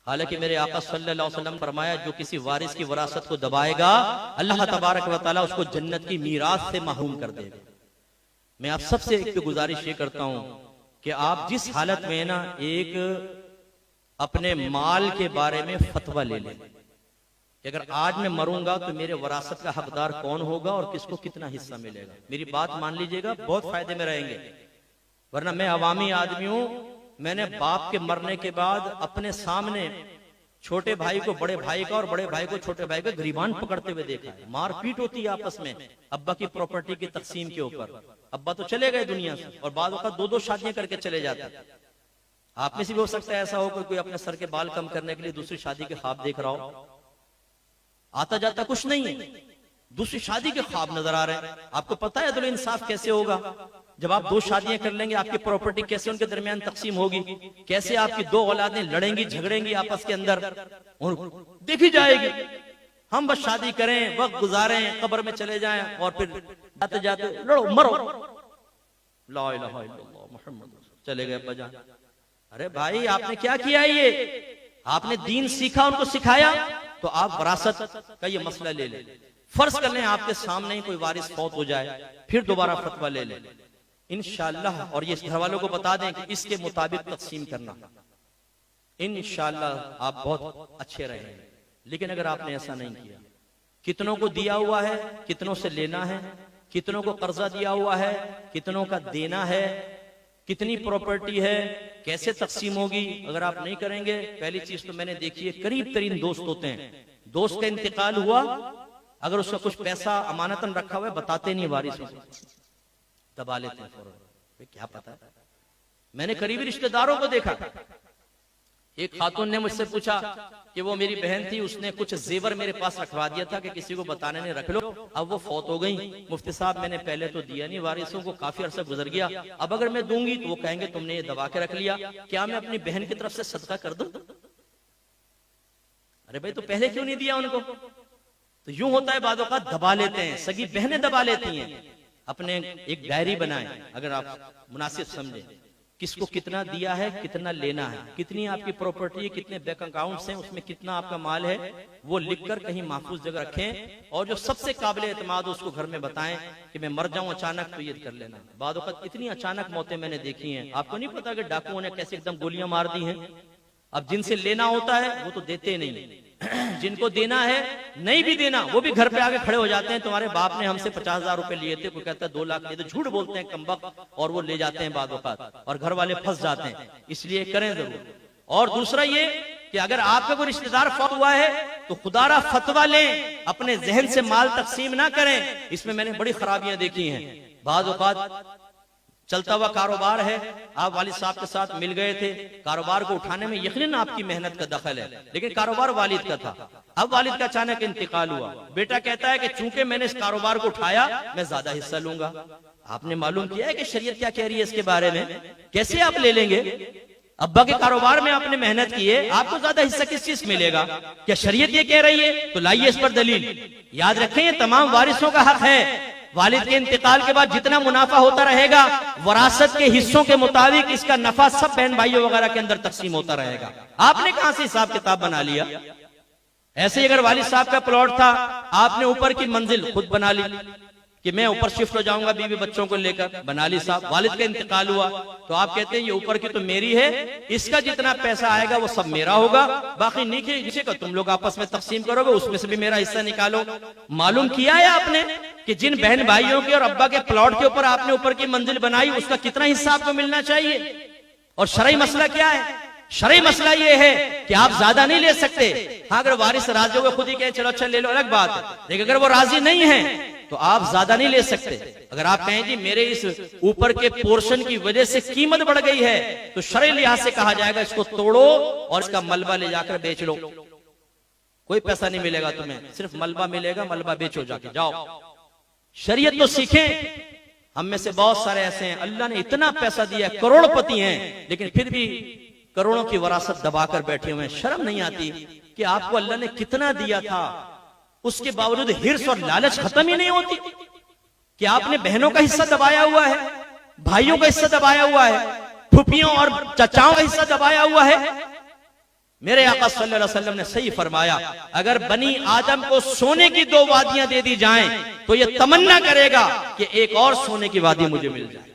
हालांकि मेरे आका सल्लल्लाहु अलैहि वसल्लम फरमाया, जो किसी वारिस की वरासत को दबाएगा अल्लाह तबारक व तआला उसको जन्नत की मीरास से महरूम कर देगा। मैं आप सबसे एक गुजारिश ये करता हूं कि आप जिस हालत में ना, एक अपने माल के बारे में फतवा ले लें कि अगर आज मैं मरूंगा तो मेरे वरासत का हकदार कौन होगा और किसको कितना हिस्सा मिलेगा। मेरी बात मान लीजिएगा, बहुत फायदे में रहेंगे। वरना मैं अवामी आदमी हूं, मैंने बाप के मरने के बाद अपने सामने छोटे भाई को बड़े भाई का और बड़े भाई को छोटे भाई का गिरबान पकड़ते हुए देखा है। मारपीट होती है आपस में अब्बा की प्रॉपर्टी की तकसीम के ऊपर। अब्बा तो चले गए दुनिया से और बाद वक्त दो दो शादियां करके चले जाते हैं। आप में से भी हो सकता है ऐसा हो कि कोई अपने सर के बाल कम करने के लिए दूसरी शादी के ख्वाब देख रहा हो। आता जाता कुछ नहीं है, दूसरी शादी के ख्वाब नजर आ रहे हैं। आपको पता है अदल इंसाफ कैसे होगा? जब आप दो शादियां कर लेंगे, आपकी प्रॉपर्टी कैसे उनके दरमियान तकसीम होगी, कैसे आपकी दो औलादें लड़ेंगी झगड़ेंगी आपस के अंदर, और देखी जाएगी। हम बस शादी करें, वक्त गुजारें, कब्र में चले जाएं और फिर जाते जाते लड़ो मरो, ला इलाहा इल्लल्लाह मुहम्मद, चले गए अब्बा जान। अरे भाई आपने क्या किया? ये आपने दीन सीखा, उनको सिखाया, तो आप विरासत का ये मसला ले लें। फर्ज कर लें आपके सामने ही कोई वारिस फौत हो जाए, फिर दोबारा फतवा ले लें इंशाअल्लाह, और ये घर वालों को बता दें कि इसके मुताबिक तकसीम करना, इंशाअल्लाह आप बहुत अच्छे रहेंगे। लेकिन अगर आपने ऐसा नहीं किया, कितनों को दिया हुआ है, कितनों से लेना है, कितनों को कर्जा दिया हुआ है, कितनों का देना है, कितनी प्रॉपर्टी है, कैसे तकसीम होगी, अगर आप नहीं करेंगे। पहली चीज तो मैंने देखी है, करीब तरीन दोस्त होते हैं, दोस्त का इंतकाल हुआ, अगर उसका कुछ पैसा अमानतन रखा हुआ है बताते नहीं वारिस, दबा लेते हैं फौरन। क्या पता है, मैंने करीबी रिश्तेदारों को देखा। एक खातून ने मुझसे पूछा कि वो मेरी बहन थी, उसने कुछ जेवर मेरे पास रखवा दिया था कि किसी को बताने नहीं, रख लो। अब वो फौत हो गई। मुफ्ती साहब मैंने पहले तो दिया नहीं, वारिसों को काफी अरसा गुजर गया, अब अगर मैं दूंगी तो वो कहेंगे तुमने ये दबा के रख लिया, क्या मैं अपनी बहन की तरफ से सदका कर दूं? अरे भाई तो पहले क्यों नहीं दिया उनको? तो यूं होता है, बादों का दबा लेते हैं, सगी बहनें दबा लेती हैं। अपने एक डायरी बनाएं, अगर आप मुनासिब समझें, किसको कितना दिया है, कितना लेना है, कितनी आपकी प्रॉपर्टी है, कितने बैंक अकाउंट्स हैं, उसमें कितना आपका माल है, वो लिखकर कहीं महफूज जगह रखें। और जो सबसे काबिल एतमाद उसको घर में बताएं कि मैं मर जाऊं अचानक तो ये कर लेना। बाद वक्त इतनी अचानक मौतें मैंने देखी हैं, आपको नहीं पता कि डाकुओं ने कैसे एकदम गोलियां मार दी हैं। अब जिनसे लेना होता है वो तो देते नहीं, जिनको देना है नहीं भी देना, वो भी घर पे आके खड़े हो जाते हैं, तुम्हारे बाप ने हमसे 50,000 रुपए लिए थे, कोई कहता है 2 लाख लिए थे, झूठ बोलते हैं कमबख्त, और वो ले जाते हैं बाद वक़्त, और घर वाले फंस जाते हैं। इसलिए करें जरूर। और दूसरा ये कि अगर आपका कोई रिश्तेदार फौत हुआ है तो खुदारा फतवा लें, अपने जहन से माल तकसीम ना करें। इसमें मैंने बड़ी खराबियां देखी हैं। बाद वक़्त चलता हुआ कारोबार है, आप वालिद साहब के साथ मिल गए थे, कारोबार को उठाने में यकीनन आपकी मेहनत का दखल है, लेकिन कारोबार वालिद का था। अब वालिद का अचानक इंतकाल हुआ, बेटा कहता है कि चूंकि मैंने इस कारोबार को उठाया मैं ज्यादा हिस्सा लूंगा। आपने मालूम किया है कि शरीयत क्या कह रही है इसके बारे में? कैसे आप ले लेंगे? अब्बा के कारोबार में आपने मेहनत की है, आपको ज्यादा हिस्सा किस चीज मिलेगा? क्या शरीयत ये कह रही है? तो लाइए इस पर दलील। याद रखें, ये तमाम वारिसों का हक है। वालिद के इंतकाल के बाद जितना मुनाफा होता रहेगा, वरासत के हिस्सों के मुताबिक इसका नफा सब बहन भाइयों वगैरह के अंदर तकसीम होता रहेगा। आपने कहां से हिसाब किताब बना लिया? ऐसे ही अगर वालिद साहब का प्लॉट था, आपने ऊपर की मंजिल खुद बना ली कि मैं ऊपर शिफ्ट हो जाऊंगा बीवी बच्चों को लेकर, बना ली साहब। वालिद का इंतकाल हुआ तो आप कहते हैं ये ऊपर की तो मेरी है, इसका जितना पैसा आएगा वो सब मेरा होगा, बाकी नीचे का तुम लोग आपस में तकसीम करोगे, उसमें से भी मेरा हिस्सा निकालो। मालूम किया है आपने कि जिन बहन भाइयों के और अब्बा के प्लॉट के ऊपर आपने ऊपर की मंजिल बनाई, उसका कितना हिस्सा आपको मिलना चाहिए? और शरई मसला क्या है? शरई मसला ये है कि आप ज्यादा नहीं ले सकते। हाँ, अगर वारिस राजी हो खुद ही कहे चलो अच्छा ले लो, अलग बात है, लेकिन अगर वो राजी नहीं है तो आप ज्यादा नहीं ले सकते। अगर आप कहें जी मेरे इस ऊपर के पोर्शन की वजह से कीमत बढ़ गई है, तो शरई लिहाज से कहा जाएगा इसको तोड़ो और इसका मलबा ले जाकर बेच लो। कोई पैसा नहीं मिलेगा तुम्हें, सिर्फ मलबा मिलेगा, मलबा बेचो जाके, जाओ। शरीयत तो सीखें। हम में से बहुत सारे ऐसे हैं, अल्लाह ने इतना पैसा दिया, करोड़पति हैं, लेकिन फिर भी करोड़ों की वरासत दबाकर बैठे हुए हैं। शर्म नहीं आती कि आपको अल्लाह ने कितना दिया था, उसके बावजूद हिर्स और लालच खत्म ही नहीं होती कि आपने बहनों का हिस्सा दबाया हुआ है, भाइयों का हिस्सा दबाया हुआ है, फुफियों और चचाओं का हिस्सा दबाया हुआ है। मेरे आका सल्लल्लाहु अलैहि वसल्लम ने सही फरमाया, अगर बनी आदम को सोने की 2 वादियां दे दी जाएं तो ये तमन्ना करेगा कि एक और सोने की वादी मुझे मिल जाए।